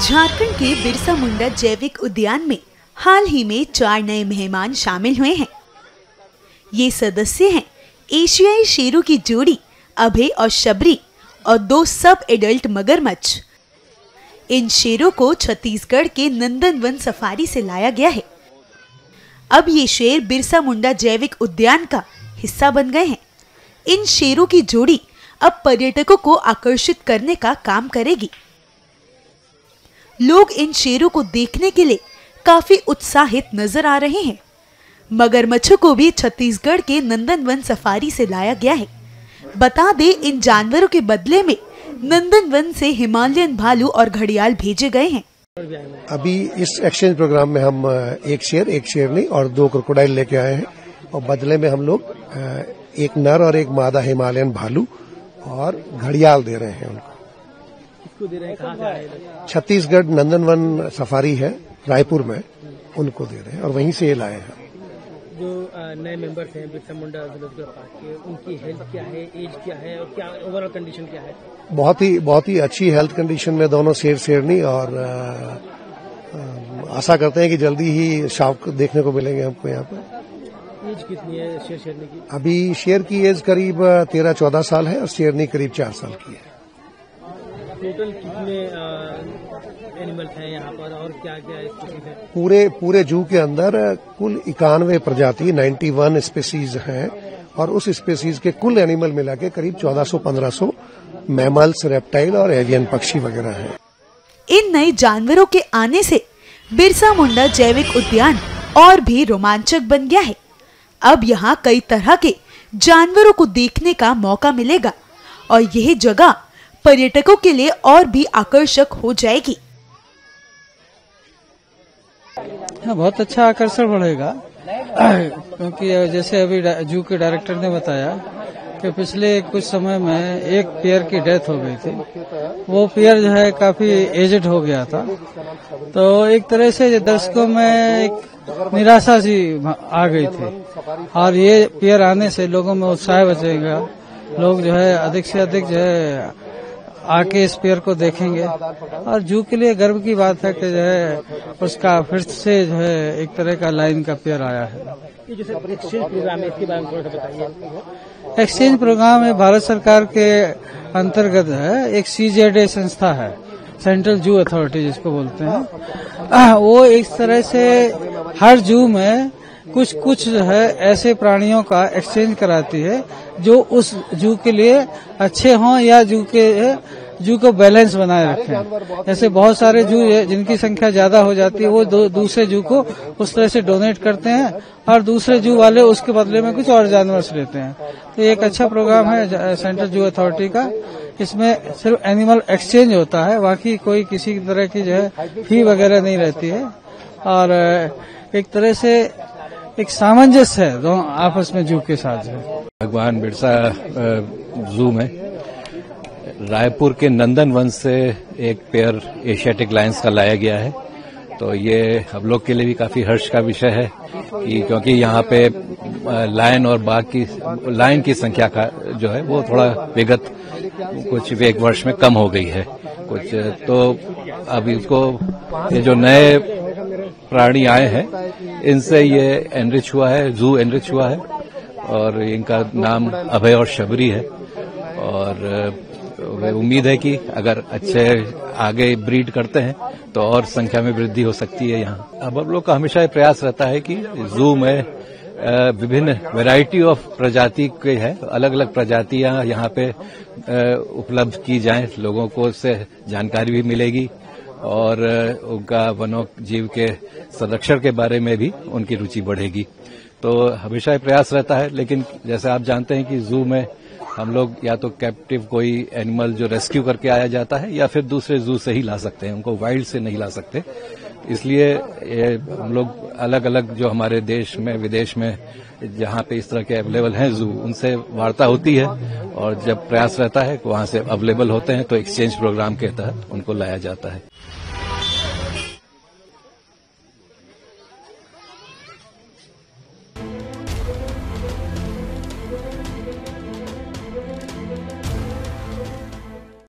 झारखंड के बिरसा मुंडा जैविक उद्यान में हाल ही में 4 नए मेहमान शामिल हुए हैं। ये सदस्य हैं एशियाई शेरों की जोड़ी अभय और शबरी और 2 सब एडल्ट मगरमच्छ। इन शेरों को छत्तीसगढ़ के नंदनवन सफारी से लाया गया है। अब ये शेर बिरसा मुंडा जैविक उद्यान का हिस्सा बन गए हैं। इन शेरों की जोड़ी अब पर्यटकों को आकर्षित करने का काम करेगी। लोग इन शेरों को देखने के लिए काफी उत्साहित नजर आ रहे हैं। मगरमच्छों को भी छत्तीसगढ़ के नंदनवन सफारी से लाया गया है। बता दें, इन जानवरों के बदले में नंदनवन से हिमालयन भालू और घड़ियाल भेजे गए हैं। अभी इस एक्सचेंज प्रोग्राम में हम एक शेरनी और 2 क्रोकोडाइल लेके आए हैं और बदले में हम लोग एक नर और एक मादा हिमालयन भालू और घड़ियाल दे रहे हैं उनको। किसको दे रहे हैं? कहाँ से आए? छत्तीसगढ़ नंदनवन सफारी है रायपुर में, उनको दे रहे हैं और वहीं से ये लाए हैं। जो नए मेंबर्स हैं बिरसा मुंडा जूलॉजिकल पार्क के, उनकी हेल्थ क्या है, एज क्या है और क्या ओवरऑल कंडीशन क्या है? बहुत ही अच्छी हेल्थ कंडीशन में दोनों शेरनी और आशा करते हैं कि जल्दी ही शावक देखने को मिलेंगे हमको यहाँ पर। एज कितनी है शेरनी की? अभी शेर की एज करीब 13-14 साल है और शेरनी करीब 4 साल की है। टोटल कितने एनिमल्स हैं यहाँ पर और क्या क्या स्पीसीज है? पूरे जू के अंदर कुल 91 प्रजाति 91 स्पीसीज हैं और उस स्पीसीज के कुल एनिमल मिला के करीब 1400-1500 मैमल्स, रेप्टाइल और एवियन पक्षी वगैरह हैं। इन नए जानवरों के आने से बिरसा मुंडा जैविक उद्यान और भी रोमांचक बन गया है। अब यहाँ कई तरह के जानवरों को देखने का मौका मिलेगा और यह जगह पर्यटकों के लिए और भी आकर्षक हो जाएगी। बहुत अच्छा आकर्षण बढ़ेगा क्योंकि जैसे अभी जू के डायरेक्टर ने बताया कि पिछले कुछ समय में एक पेयर की डेथ हो गई थी। वो पेयर जो है काफी एजेड हो गया था, तो एक तरह से दर्शकों में एक निराशा सी आ गई थी और ये पेयर आने से लोगों में उत्साह बचेगा। लोग जो है अधिक से अधिक जो है आके इस पेयर को देखेंगे और जू के लिए गर्व की बात है कि जो है उसका फिर से जो है एक तरह का लाइन का पेयर आया है। ये जो एक्सचेंज प्रोग्राम है इसके बारे में थोड़ा सा बताइए। एक्सचेंज प्रोग्राम है भारत सरकार के अंतर्गत है। एक CZA संस्था है, सेंट्रल जू अथॉरिटी जिसको बोलते हैं। वो एक तरह से हर जू में कुछ जो है ऐसे प्राणियों का एक्सचेंज कराती है जो उस जू के लिए अच्छे हों या जू को बैलेंस बनाए रखें। जैसे बहुत सारे जू जिनकी संख्या ज्यादा हो जाती है वो दूसरे जू को उस तरह से डोनेट करते हैं और दूसरे जू वाले उसके बदले में कुछ और जानवर लेते हैं। तो ये एक अच्छा प्रोग्राम है सेंट्रल जू अथॉरिटी का। इसमें सिर्फ एनिमल एक्सचेंज होता है, बाकी कोई किसी तरह की जो है फी वगैरह नहीं रहती है और एक तरह से एक सामंजस्य है दोनों आपस में जू के साथ है। भगवान बिरसा जू में रायपुर के नंदनवन से एक पेयर एशियाटिक लायंस का लाया गया है। तो ये हम लोग के लिए भी काफी हर्ष का विषय है कि क्योंकि यहाँ पे लायन और बाघ की लायन की संख्या का जो है वो थोड़ा विगत कुछ एक वर्ष में कम हो गई है कुछ। तो अभी इसको ये जो नए प्राणी आए हैं इनसे ये एनरिच हुआ है, जू एनरिच हुआ है और इनका नाम अभय और शबरी है। और उम्मीद है कि अगर अच्छे आगे ब्रीड करते हैं तो और संख्या में वृद्धि हो सकती है यहाँ। अब हम लोग का हमेशा ये प्रयास रहता है कि जू में विभिन्न वैरायटी ऑफ प्रजाति के हैं, अलग अलग प्रजातियां यहाँ पे उपलब्ध की जाएं, लोगों को उससे जानकारी भी मिलेगी और उनका वन्य जीव के संरक्षण के बारे में भी उनकी रुचि बढ़ेगी। तो हमेशा ये प्रयास रहता है, लेकिन जैसे आप जानते हैं कि जू में हम लोग या तो कैप्टिव कोई एनिमल जो रेस्क्यू करके आया जाता है या फिर दूसरे जू से ही ला सकते हैं, उनको वाइल्ड से नहीं ला सकते। इसलिए ये हम लोग अलग अलग जो हमारे देश में विदेश में जहाँ पे इस तरह के अवेलेबल हैं जू, उनसे वार्ता होती है और जब प्रयास रहता है वहाँ से अवेलेबल होते हैं तो एक्सचेंज प्रोग्राम के तहत उनको लाया जाता है।